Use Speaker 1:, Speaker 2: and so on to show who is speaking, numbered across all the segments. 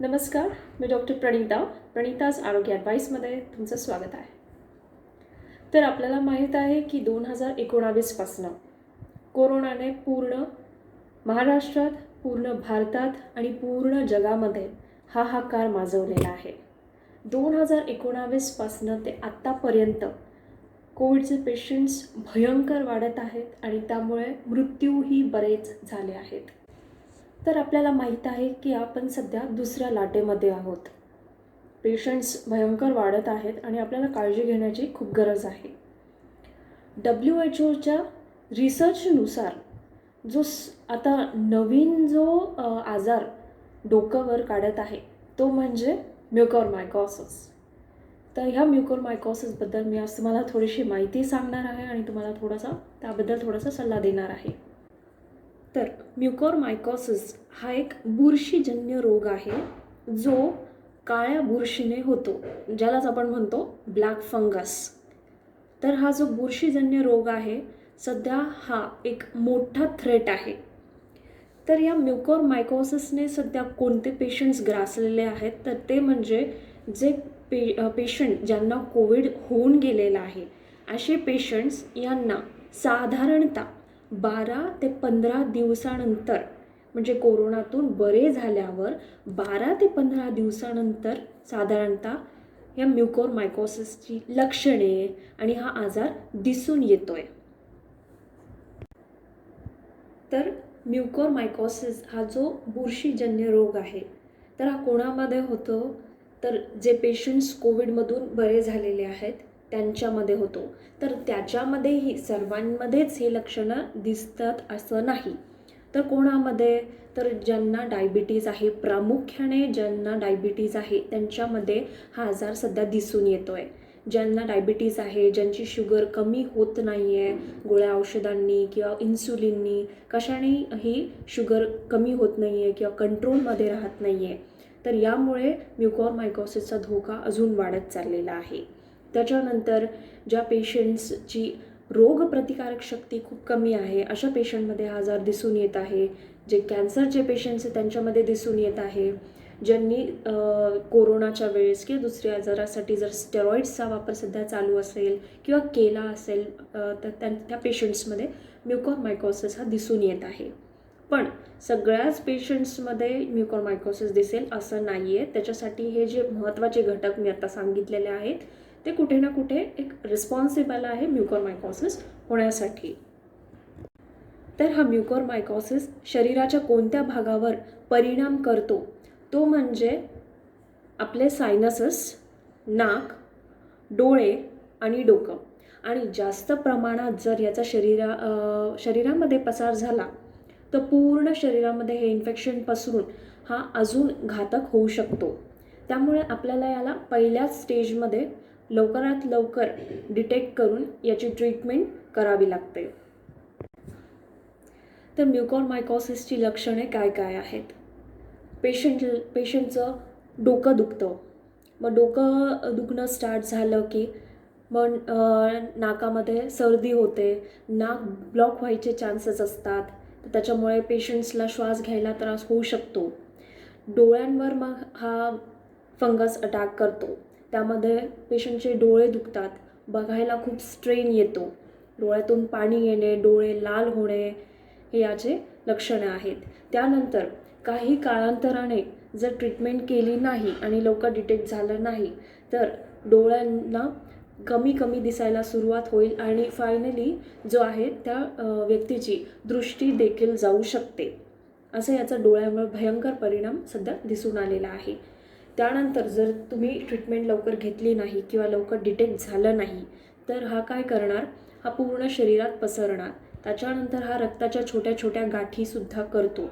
Speaker 1: नमस्कार, मी डॉक्टर प्रणिताज आरोग्य ॲडवाईसमध्ये तुमचं स्वागत आहे. तर आपल्याला माहीत आहे की 2019पासनं कोरोनाने पूर्ण महाराष्ट्रात, पूर्ण भारतात आणि पूर्ण जगामध्ये हाहाकार माजवलेला आहे. 2019पासनं ते आत्तापर्यंत कोविडचे पेशंट्स भयंकर वाढत आहेत आणि त्यामुळे मृत्यूही बरेच झाले आहेत. तर आपल्याला माहीत आहे की आपण सध्या दुसऱ्या लाटेमध्ये आहोत. पेशंट्स भयंकर वाढत आहेत आणि आपल्याला काळजी घेण्याची खूप गरज आहे. WHO रिसर्चनुसार आता नवीन आजार डोकं वर काढत आहे तो म्हणजे म्युकोरमायकॉसिस. तर ह्या म्युकोरमायकॉसिसबद्दल मी आज तुम्हाला थोडीशी माहिती सांगणार आहे आणि तुम्हाला त्याबद्दल थोडासा सल्ला देणार आहे. तर म्युकोरमायकॉसिस हा एक बुरशीजन्य रोग आहे जो काळ्या बुरशीने होतो, ज्यालाच आपण म्हणतो ब्लॅक फंगस. तर हा जो बुरशीजन्य रोग आहे सध्या हा एक मोठा थ्रेट आहे. तर या म्युकोरमायकॉसिसने सध्या कोणते पेशंट्स ग्रासलेले आहेत तर ते म्हणजे जे पेशंट ज्यांना कोविड होऊन गेलेला आहे असे पेशंट्स यांना साधारणतः 12 ते 15 दिवसानंतर म्हणजे कोरोनातून बरे झाल्यावर 12 ते 15 दिवसानंतर साधारणतः या म्युकोरमायकॉसिसची लक्षणे आणि हा आजार दिसून येतोय. तर म्युकोरमायकॉसिस हा जो बुरशीजन्य रोग आहे तर हा कोणामध्ये होतो तर जे पेशंट्स कोविडमधून बरे झालेले आहेत त्यांच्यामध्ये होतो. तर त्याच्यामध्येही सर्वांमध्येच हे लक्षणं दिसतात असं नाही. तर कोणामध्ये तर ज्यांना डायबिटीज आहे, प्रामुख्याने ज्यांना डायबिटीज आहे त्यांच्यामध्ये हा आजार सध्या दिसून येतोय. ज्यांना डायबिटीज आहे, ज्यांची शुगर कमी होत नाही आहे गोळ्या औषधांनी किंवा इन्सुलिननी, कशाने ही शुगर कमी होत नाही आहे किंवा कंट्रोलमध्ये राहत नाही आहे, तर यामुळे म्युकोरमायकॉसिसचा धोका अजून वाढत चाललेला आहे. त्याच्यानंतर ज्या पेशंट्सची रोगप्रतिकारक शक्ती खूप कमी आहे अशा पेशंटमध्ये हा आजार दिसून येत आहे. जे कॅन्सरचे पेशंट्स आहेत त्यांच्यामध्ये दिसून येत आहे. ज्यांनी कोरोनाच्या वेळेस किंवा दुसऱ्या आजारासाठी जर स्टेरॉइड्सचा वापर सध्या चालू असेल किंवा केला असेल तर त्या पेशंट्समध्ये म्युकोरमायकॉसिस हा दिसून येत आहे. पण सगळ्याच पेशंट्समध्ये म्युकोरमायकॉसिस दिसेल असं नाही आहे. त्याच्यासाठी हे जे महत्त्वाचे घटक मी आता सांगितलेले आहेत ते कुठे ना कुठे एक रिस्पॉन्सिबल आहे म्युकोरमायकॉसिस होण्यासाठी. तर हा म्युकोरमायकॉसिस शरीराच्या कोणत्या भागावर परिणाम करतो तो म्हणजे आपले सायनसेस, नाक, डोळे आणि डोकं. आणि जास्त प्रमाणात जर याचा शरीरामध्ये पसार झाला तर पूर्ण शरीरामध्ये हे इन्फेक्शन पसरून हा अजून घातक होऊ शकतो. त्यामुळे आपल्याला याला पहिल्याच स्टेजमध्ये लवकरात लवकर डिटेक्ट करून याची ट्रीटमेंट करावी लागते. तर म्युकोरमायकॉसिसची लक्षणे काय काय आहेत? पेशंटचं डोकं दुखतं. मग डोकं दुखणं स्टार्ट झालं की मग नाकामध्ये सर्दी होते, नाक ब्लॉक व्हायचे चान्सेस असतात. तर त्याच्यामुळे पेशंट्सला श्वास घ्यायला त्रास होऊ शकतो. डोळ्यांवर मग हा फंगस अटॅक करतो. त्यामध्ये पेशंटचे डोळे दुखतात, बघायला खूप स्ट्रेन येतो, डोळ्यातून पाणी येणे, डोळे लाल होणे हे याचे लक्षणं आहेत. त्यानंतर काही काळांतराने जर ट्रीटमेंट केली नाही आणि लवकर डिटेक्ट झालं नाही तर डोळ्यांना कमी कमी दिसायला सुरुवात होईल आणि फायनली जो आहे त्या व्यक्तीची दृष्टी देखील जाऊ शकते. असं याचा डोळ्यावर भयंकर परिणाम सध्या दिसून आलेला आहे. त्यानंतर जर तुम्ही ट्रीटमेंट लवकर घेतली नाही किंवा लवकर डिटेक्ट झालं नाही तर हा काय करणार, हा पूर्ण शरीरात पसरणार. त्याच्यानंतर हा रक्ताच्या छोट्या छोट्या गाठीसुद्धा करतो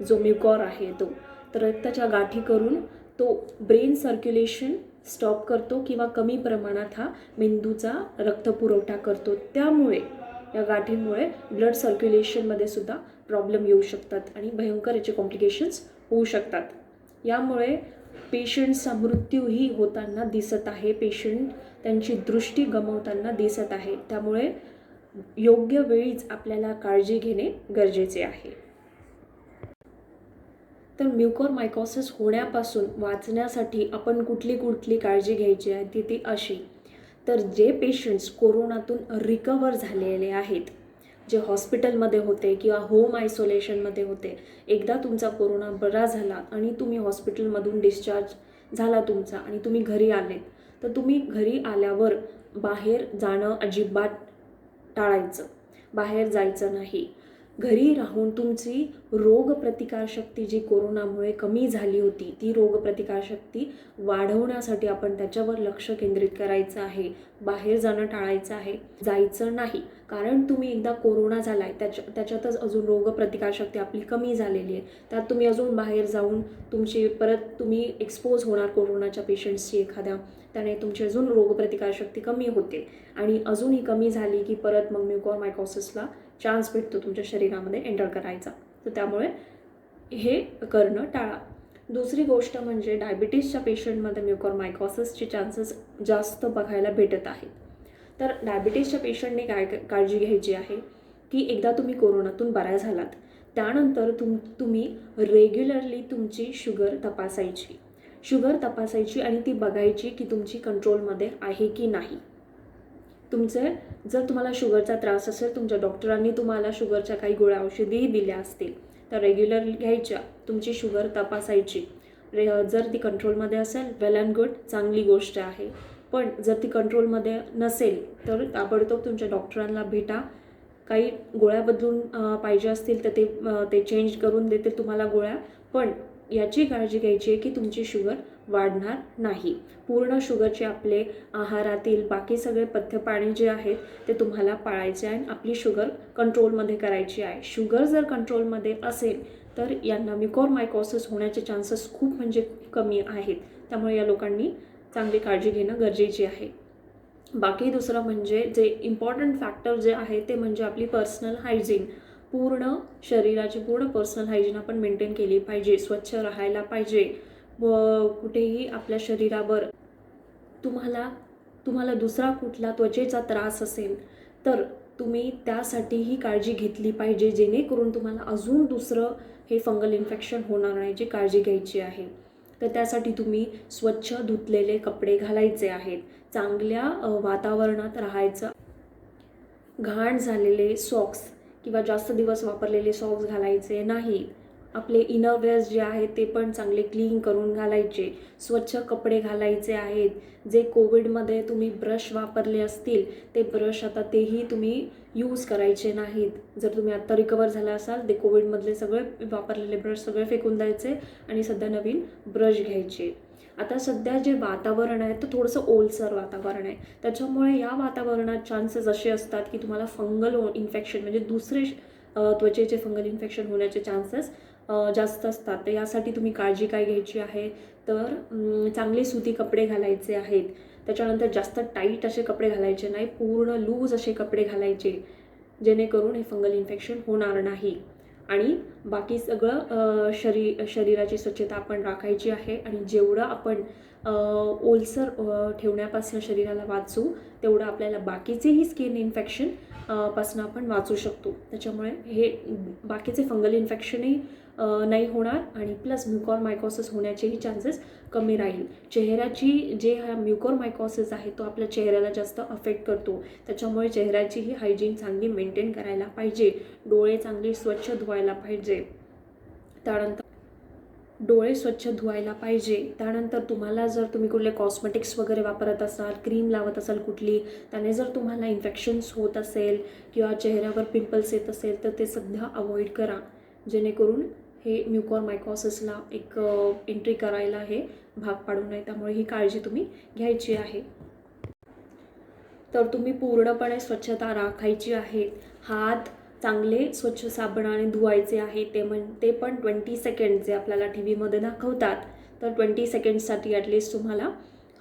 Speaker 1: जो म्युकॉर आहे तो. तर रक्ताच्या गाठी करून तो ब्रेन सर्क्युलेशन स्टॉप करतो किंवा कमी प्रमाणात हा मेंदूचा रक्तपुरवठा करतो. त्यामुळे या गाठींमुळे ब्लड सर्क्युलेशनमध्ये सुद्धा प्रॉब्लेम येऊ शकतात आणि भयंकर याचे कॉम्प्लिकेशन्स होऊ शकतात. यामुळे पेशंट्सचा मृत्यूही होताना दिसत आहे. पेशंट त्यांची दृष्टी गमावताना दिसत आहे. त्यामुळे योग्य वेळीच आपल्याला काळजी घेणे गरजेचे आहे. तर म्युकोरमायकॉसिस होण्यापासून वाचण्यासाठी आपण कुठली काळजी घ्यायची आहे ती अशी. तर जे पेशंट्स कोरोनातून रिकवर झालेले आहेत, जे हॉस्पिटलमध्ये होते किंवा होम आयसोलेशनमध्ये होते, एकदा तुमचा कोरोना बरा झाला आणि तुम्ही हॉस्पिटलमधून डिस्चार्ज झाला तुमचा आणि तुम्ही घरी आले, तर तुम्ही घरी आल्यावर बाहेर जाणं अजिबात टाळायचं. बाहेर जायचं नाही. घरी राहून तुमची रोगप्रतिकारशक्ती जी कोरोनामुळे कमी झाली होती, ती रोगप्रतिकारशक्ती वाढवण्यासाठी आपण त्याच्यावर लक्ष केंद्रित करायचं आहे. बाहेर जाणं टाळायचं आहे, जायचं नाही. कारण तुम्ही एकदा कोरोना झाला आहे, त्याच्यातच अजून रोगप्रतिकारशक्ती आपली कमी झालेली आहे. त्यात तुम्ही अजून बाहेर जाऊन तुम्ही एक्सपोज होणार कोरोनाच्या पेशंट्सची एखाद्या, त्याने तुमची अजून रोगप्रतिकारशक्ती कमी होते आणि अजूनही कमी झाली की परत मग म्युकोरमायकॉसिसला चान्स भेटतो तुमच्या शरीरामध्ये एंटर करायचा. तर त्यामुळे हे करणं टाळा. दुसरी गोष्ट म्हणजे डायबिटीसच्या पेशंटमध्ये म्युकोरमायकॉसिसचे चान्सेस जास्त बघायला भेटत आहेत. तर डायबिटीसच्या पेशंटने काय काळजी घ्यायची आहे की एकदा तुम्ही कोरोनातून बरा झालात, त्यानंतर तुम्ही रेग्युलरली तुमची शुगर तपासायची आणि ती बघायची की तुमची कंट्रोलमध्ये आहे की नाही. जर तुम्हाला शुगरचा त्रास असेल, तुमच्या डॉक्टरांनी तुम्हाला शुगरच्या काही गोळ्या औषधीही दिल्या असतील, तर रेग्युलर घ्यायच्या, तुमची शुगर तपासायची. जर ती कंट्रोलमध्ये असेल, वेल अँड गुड, चांगली गोष्ट आहे. पण जर ती कंट्रोलमध्ये नसेल तर ताबडतोब तुमच्या डॉक्टरांना भेटा. काही गोळ्या बदलून पाहिजे असतील तर ते चेंज करून देतील तुम्हाला गोळ्या. पण याची काळजी घ्यायची आहे की तुमची शुगर वाढणार नाही. पूर्ण शुगरचे आपले आहारातील बाकी सगळे पथ्यपाणी जे आहेत ते तुम्हाला पाळायचे आहे आणि आपली शुगर कंट्रोलमध्ये करायची आहे. शुगर जर कंट्रोलमध्ये असेल तर यांना म्युकोरमायकॉसिस होण्याचे चान्सेस खूप म्हणजे कमी आहेत. त्यामुळे या लोकांनी चांगली काळजी घेणं गरजेची आहे. बाकी दुसरं म्हणजे जे इम्पॉर्टंट फॅक्टर जे आहे ते म्हणजे आपली पर्सनल हायजीन. पूर्ण शरीराची पूर्ण पर्सनल हायजीन आपण मेंटेन केली पाहिजे. स्वच्छ राहायला पाहिजे. व कुठेही आपल्या शरीरावर तुम्हाला दुसरा कुठला त्वचेचा त्रास असेल तर तुम्ही त्यासाठीही काळजी घेतली पाहिजे, जेणेकरून तुम्हाला अजून दुसरं हे फंगल इन्फेक्शन होणार नाही, याची काळजी घ्यायची आहे. तर त्यासाठी तुम्ही स्वच्छ धुतलेले कपडे घालायचे आहेत. चांगल्या वातावरणात राहायचं. घाण झालेले सॉक्स किंवा जास्त दिवस वापरलेले सॉक्स घालायचे नाही. आपले इनरवेअर्स जे आहेत ते पण चांगले क्लीन करून घालायचे. स्वच्छ कपडे घालायचे आहेत. जे कोविडमध्ये तुम्ही ब्रश वापरले असतील ते ब्रश आता तेही तुम्ही यूज करायचे नाहीत. जर तुम्ही आत्ता रिकवर झाला असाल, ते कोविडमधले सगळे वापरलेले ब्रश सगळे फेकून द्यायचे आणि सध्या नवीन ब्रश घ्यायचे. आता सध्या जे वातावरण आहे ते थोडंसं ओलसर वातावरण आहे. त्याच्यामुळे या वातावरणात चान्सेस असे असतात की तुम्हाला फंगल इन्फेक्शन म्हणजे दुसरे त्वचेचे फंगल इन्फेक्शन होण्याचे चान्सेस जास्त असतात. तर यासाठी तुम्ही काळजी काय घ्यायची आहे तर चांगले सुती कपडे घालायचे आहेत. त्याच्यानंतर जास्त टाईट असे कपडे घालायचे नाही, पूर्ण लूज असे कपडे घालायचे, जेणेकरून हे फंगल इन्फेक्शन होणार नाही. आणि बाकी सगळं शरीराची स्वच्छता आपण राखायची आहे. आणि जेवढं आपण ओलसर ठेवण्यापासून शरीराला वाचू, तेवढं आपल्याला बाकीचेही स्किन इन्फेक्शन पासून आपण वाचू शकतो. त्याच्यामुळे हे बाकीचे फंगल इन्फेक्शनही नाही होणार आणि प्लस म्युकोरमायकॉसिस होण्याचेही चान्सेस कमी राहील. चेहऱ्याची हा म्युकोरमायकॉसिस आहे तो आपल्या चेहऱ्याला जास्त अफेक्ट करतो. त्याच्यामुळे चेहऱ्याचीही हायजीन चांगली मेंटेन करायला पाहिजे. डोळे चांगले स्वच्छ धुवायला पाहिजे. त्यानंतर तुम्ही कुठले कॉस्मेटिक्स वगैरे वापरत असाल, क्रीम लावत असाल कुठली, त्याने जर तुम्हाला इन्फेक्शन्स होत असेल किंवा चेहऱ्यावर पिंपल्स येत असेल तर ते सध्या अवॉइड करा, जेणेकरून हे म्युकोरमायकॉसिसला एक एंट्री करायला हे भाग पाडू नये. त्यामुळे ही काळजी तुम्ही घ्यायची आहे. तर तुम्ही पूर्णपणे स्वच्छता राखायची आहे. हात चांगले स्वच्छ साबणाने धुवायचे आहे. ते पण 20 सेकंड जे आपल्याला टी व्हीमध्ये दाखवतात, तर 20 सेकंडसाठी ॲटलिस्ट तुम्हाला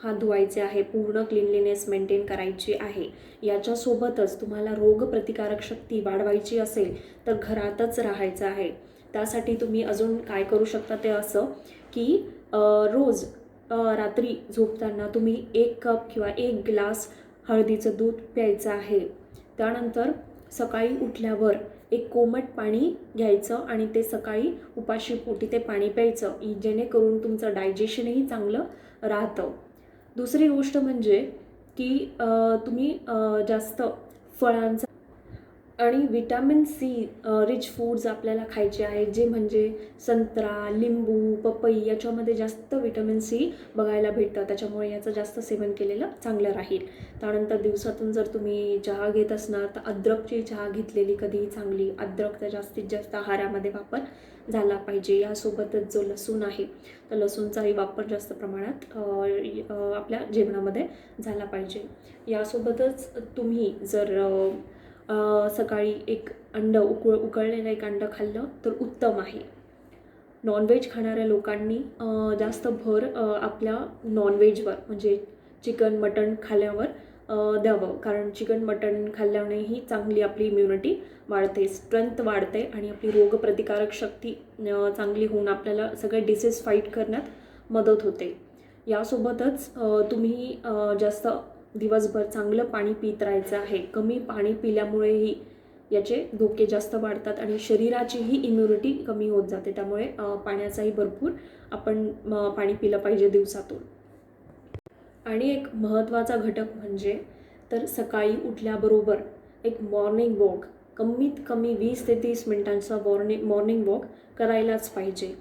Speaker 1: हात धुवायचे आहे. पूर्ण क्लिनलीनेस मेंटेन करायची आहे. याच्यासोबतच तुम्हाला रोगप्रतिकारक शक्ती वाढवायची असेल तर घरातच राहायचं आहे. त्यासाठी तुम्ही अजून काय करू शकता ते असं की रोज रात्री झोपताना तुम्ही 1 कप किंवा 1 ग्लास हळदीचं दूध प्यायचं आहे. त्यानंतर सकाळी उठल्यावर एक कोमट पाणी घ्यायचं आणि ते सकाळी उपाशी पोटी ते पाणी प्यायचं, जेणेकरून तुमचं डायजेशनही चांगलं राहतं. दुसरी गोष्ट म्हणजे की तुम्ही जास्त फळांचा आणि विटॅमिन सी रिच फूड्स आपल्याला खायचे आहेत, जे म्हणजे संत्रा, लिंबू, पपई याच्यामध्ये जास्त विटॅमिन सी बघायला भेटतं. त्याच्यामुळे याचं जास्त सेवन केलेलं चांगलं राहील. त्यानंतर दिवसातून जर तुम्ही चहा घेत असणार तर अद्रकची चहा घेतलेली कधीही चांगली. अद्रकचा जास्तीत जास्त आहारामध्ये वापर झाला पाहिजे. यासोबतच जो लसूण आहे तर लसूणचाही वापर जास्त प्रमाणात आपल्या जेवणामध्ये झाला पाहिजे. यासोबतच तुम्ही जर सकाळी एक उकळलेलं एक अंडं खाल्लं तर उत्तम आहे. नॉनव्हेज खाणाऱ्या लोकांनी जास्त भर आपल्या नॉनव्हेजवर म्हणजे चिकन मटण खाल्ल्यावर द्यावं, कारण चिकन मटण खाल्ल्यानेही चांगली आपली इम्युनिटी वाढते, स्ट्रेंथ वाढते आणि आपली रोगप्रतिकारक शक्ती चांगली होऊन आपल्याला सगळे डिसीज फाईट करण्यात मदत होते. यासोबतच तुम्ही जास्त दिवसभर चांगलं पाणी पित राहायचं आहे. कमी पाणी पिल्यामुळेही याचे धोके जास्त वाढतात आणि शरीराचीही इम्युनिटी कमी होत जाते. त्यामुळे पाण्याचाही भरपूर आपण पाणी पिलं पाहिजे दिवसातून. आणि एक महत्त्वाचा घटक म्हणजे तर सकाळी उठल्याबरोबर एक मॉर्निंग वॉक, कमीत कमी 20 ते 30 मिनिटांचा मॉर्निंग वॉक करायलाच पाहिजे.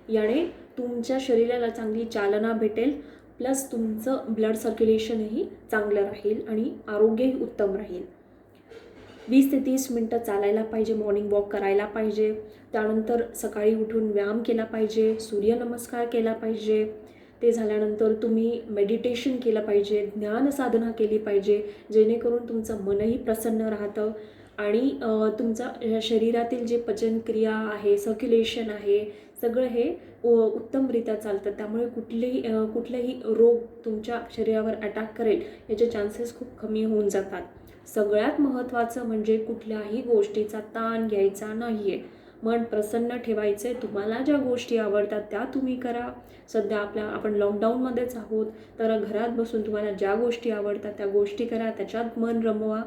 Speaker 1: याने तुमच्या शरीराला चांगली चालना भेटेल, प्लस तुमचं ब्लड सर्क्युलेशनही चांगलं राहील आणि आरोग्यही उत्तम राहील. 20 ते 30 मिनटं चालायला पाहिजे, मॉर्निंग वॉक करायला पाहिजे. त्यानंतर सकाळी उठून व्यायाम केला पाहिजे, सूर्यनमस्कार केला पाहिजे. ते झाल्यानंतर तुम्ही मेडिटेशन केलं पाहिजे, ज्ञानसाधना केली पाहिजे, जेणेकरून तुमचं मनही प्रसन्न राहतं आणि तुमचा शरीरातील जे पचनक्रिया आहे, सर्क्युलेशन आहे, सगळं हे उत्तमरित्या चालतं. त्यामुळे कुठलेही रोग तुमच्या शरीरावर अटॅक करेल याचे चान्सेस खूप कमी होऊन जातात. सगळ्यात महत्त्वाचं म्हणजे कुठल्याही गोष्टीचा ताण घ्यायचा नाही आहे. मन प्रसन्न ठेवायचे. तुम्हाला ज्या गोष्टी आवडतात त्या तुम्ही करा. सध्या आपण लॉकडाऊनमध्येच आहोत, तर घरात बसून तुम्हाला ज्या गोष्टी आवडतात त्या गोष्टी करा, त्याच्यात मन रमवा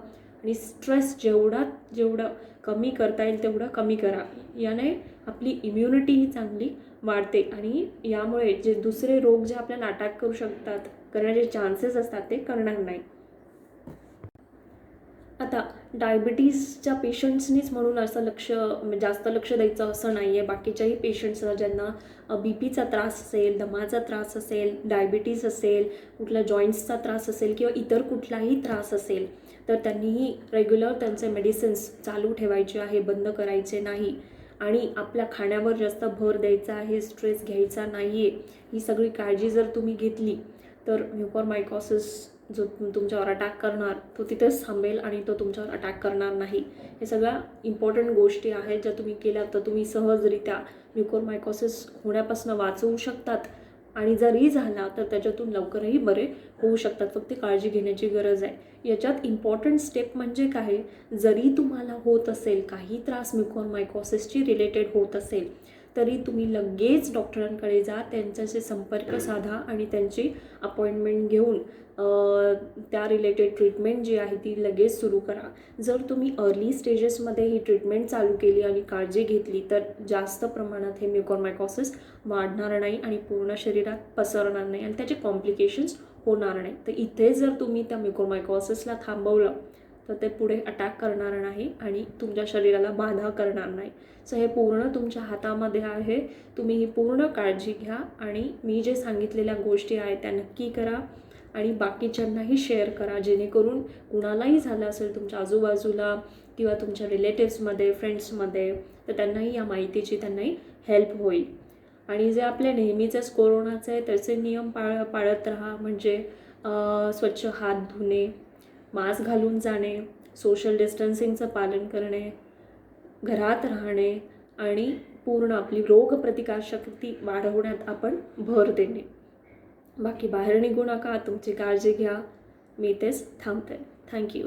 Speaker 1: आणि स्ट्रेस जेवढं कमी करता येईल तेवढं कमी करा. याने आपली इम्युनिटीही चांगली वाढते आणि यामुळे जे दुसरे रोग जे आपल्याला अटॅक करू शकतात, करण्याचे चान्सेस असतात ते करणार नाही. आता डायबिटीजच्या पेशंट्सनीच म्हणून असं जास्त लक्ष द्यायचं असं नाही आहे. बाकीच्याही पेशंट्सला ज्यांना बीपीचा त्रास असेल, दमाचा त्रास असेल, डायबिटीज असेल, कुठल्या जॉईंट्सचा त्रास असेल किंवा इतर कुठलाही त्रास असेल तर त्यांनीही रेग्युलर त्यांचे मेडिसिन्स चालू ठेवायचे आहे, बंद करायचे नाही आणि आपल्या खाण्यावर जास्त भर द्यायचा आहे, स्ट्रेस घ्यायचा नाही आहे. ही सगळी काळजी जर तुम्ही घेतली तर म्युकरमायकॉसिस जो तुमच्यावर अटॅक करणार तो तिथेच थांबेल आणि तो तुमच्यावर अटॅक करणार नाही. हे सगळ्या इम्पॉर्टंट गोष्टी आहेत ज्या तुम्ही केल्या तर तुम्ही सहजरित्या म्युकरमायकॉसिस होण्यापासून वाचवू शकतात आणि जरी झाला तर त्याच्यातून लवकरही बरे होऊ शकतात. फक्त काळजी घेण्याची गरज आहे. याच्यात इम्पॉर्टंट स्टेप म्हणजे काय, जरी तुम्हाला होत असेल काही त्रास म्युकरमायकॉसिसची रिलेटेड होत असेल तरी तुम्ही लगेच डॉक्टरांकडे जा, त्यांच्याशी संपर्क साधा आणि त्यांची अपॉइंटमेंट घेऊन त्या रिलेटेड ट्रीटमेंट जी आहे ती लगेच सुरू करा. जर तुम्ही अर्ली स्टेजेसमध्ये ही ट्रीटमेंट चालू केली आणि काळजी घेतली तर जास्त प्रमाणात हे म्युकरमायकॉसिस वाढणार नाही आणि पूर्ण शरीरात पसरणार नाही आणि त्याचे कॉम्प्लिकेशन्स होणार नाही. तर इथे जर तुम्ही त्या म्युकरमायकॉसिसला थांबवलं तर ते पुढे अटॅक करणार नाही आणि तुमच्या शरीराला बाधा करणार नाही. सो हे पूर्ण तुमच्या हातामध्ये आहे. तुम्ही ही पूर्ण काळजी घ्या आणि मी जे सांगितलेल्या गोष्टी आहेत त्या नक्की करा आणि बाकीच्यांनाही शेअर करा, जेणेकरून कुणालाही झालं असेल तुमच्या आजूबाजूला किंवा तुमच्या रिलेटिव्समध्ये, फ्रेंड्समध्ये, तर त्यांनाही या माहितीची त्यांनाही हेल्प होईल. आणि जे आपले नेहमीचंच कोरोनाचं आहे त्याचे नियम पाळत राहा, म्हणजे स्वच्छ हात धुणे, मास्क घालून जाणे, सोशल डिस्टन्सिंगचं पालन करणे, घरात राहणे आणि पूर्ण आपली रोगप्रतिकारशक्ती वाढवण्यात आपण भर देणे. बाकी बाहेर निघू नका, तुमची काळजी घ्या. मी इथेच थांबते. थँक्यू.